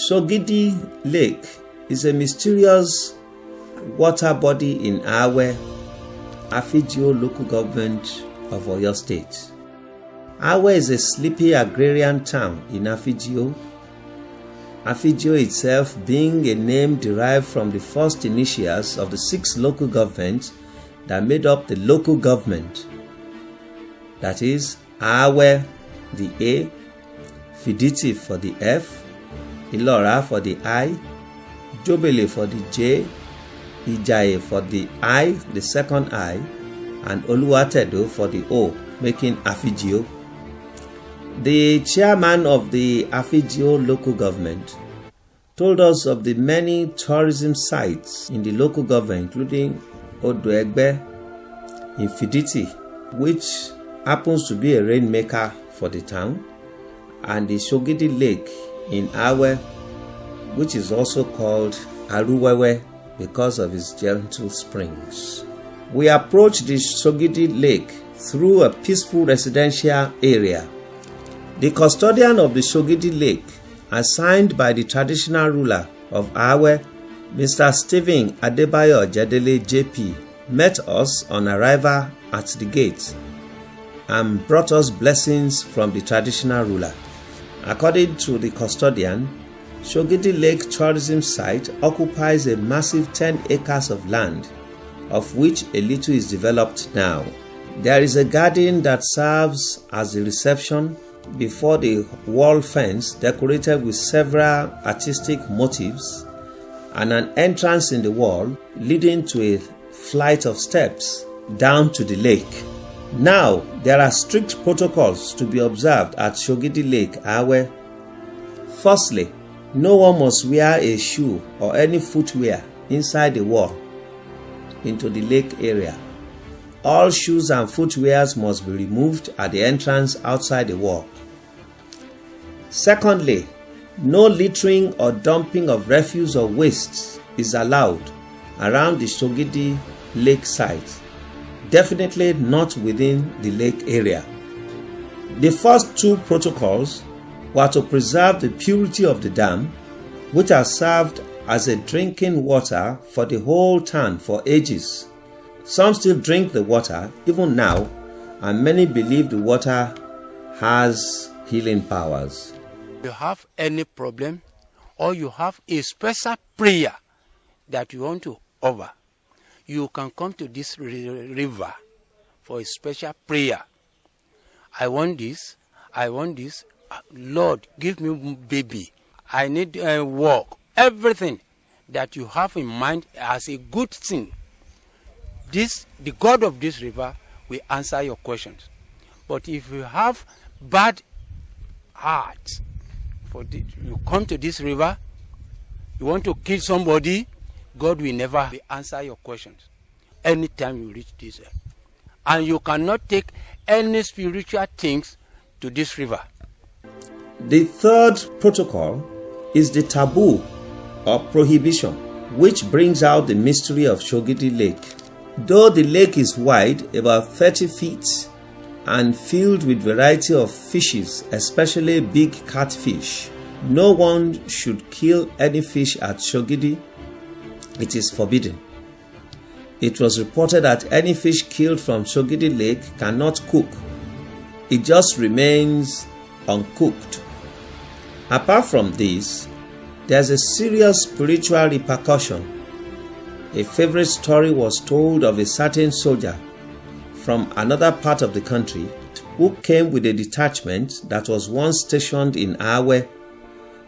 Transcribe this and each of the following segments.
Shogidi Lake is a mysterious water body in Awe, Afijio local government of Oyo State. Awe is a sleepy agrarian town in Afijio. Afijio itself being a name derived from the first initials of the 6 local governments that made up the local government. That is, Awe, the A, Fiditi for the F, Ilora for the I, Jobele for the J, Ijaye for the I, the second I, and Oluwatedo for the O, making Afijio. The chairman of the Afijio local government told us of the many tourism sites in the local government, including Odoegbe in Fiditi, which happens to be a rainmaker for the town, and the Shogidi Lake in Awe, which is also called Aruwewe because of its gentle springs. We approached the Shogidi Lake through a peaceful residential area. The custodian of the Shogidi Lake, assigned by the traditional ruler of Awe, Mr. Stephen Adebayo Jedele JP, met us on arrival at the gate and brought us blessings from the traditional ruler. According to the custodian, Shogidi Lake tourism site occupies a massive 10 acres of land, of which a little is developed now. There is a garden that serves as the reception before the wall fence decorated with several artistic motifs, and an entrance in the wall leading to a flight of steps down to the lake. Now, there are strict protocols to be observed at Shogidi Lake, Awe. Firstly, no one must wear a shoe or any footwear inside the wall into the lake area. All shoes and footwears must be removed at the entrance outside the wall. Secondly, no littering or dumping of refuse or wastes is allowed around the Shogidi Lake site. Definitely not within the lake area. The first 2 protocols were to preserve the purity of the dam, which has served as a drinking water for the whole town for ages. Some still drink the water even now, and many believe the water has healing powers. If you have any problem or you have a special prayer that you want to offer, you can come to this river for a special prayer. I want this. Lord, give me baby. I need work. Everything that you have in mind as a good thing. The God of this river will answer your questions. But if you have bad heart, you come to this river, you want to kill somebody, God will never answer your questions anytime you reach this. And you cannot take any spiritual things to this river. The third protocol is the taboo or prohibition, which brings out the mystery of Shogidi Lake. Though the lake is wide, about 30 feet, and filled with variety of fishes, especially big catfish, no one should kill any fish at Shogidi. It is forbidden. It was reported that any fish killed from Shogidi Lake cannot cook. It just remains uncooked. Apart from this, there's a serious spiritual repercussion. A favorite story was told of a certain soldier from another part of the country who came with a detachment that was once stationed in Awe,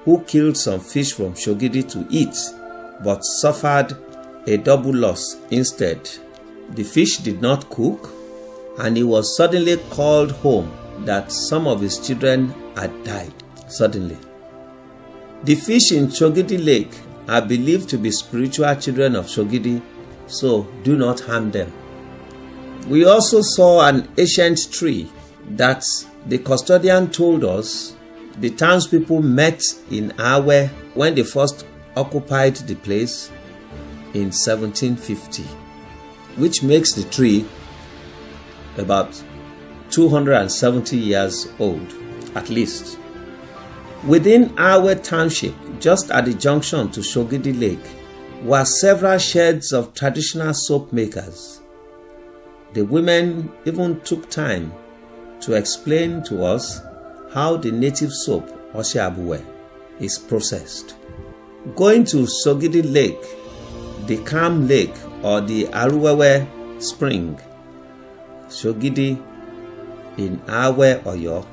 who killed some fish from Shogidi to eat, but suffered a double loss instead. The fish did not cook, and he was suddenly called home that some of his children had died suddenly. The fish in Shogidi Lake are believed to be spiritual children of Shogidi, so do not harm them. We also saw an ancient tree that the custodian told us the townspeople met in Awe when they first occupied the place in 1750, which makes the tree about 270 years old, at least. Within Awe Township, just at the junction to Shogidi Lake, were several sheds of traditional soap makers. The women even took time to explain to us how the native soap, Ose-Abuwe, is processed. Going to Shogidi Lake, the Calm Lake, or the Aruwewe Spring, Shogidi in Awe, Oyo,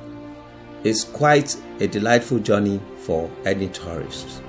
is quite a delightful journey for any tourist.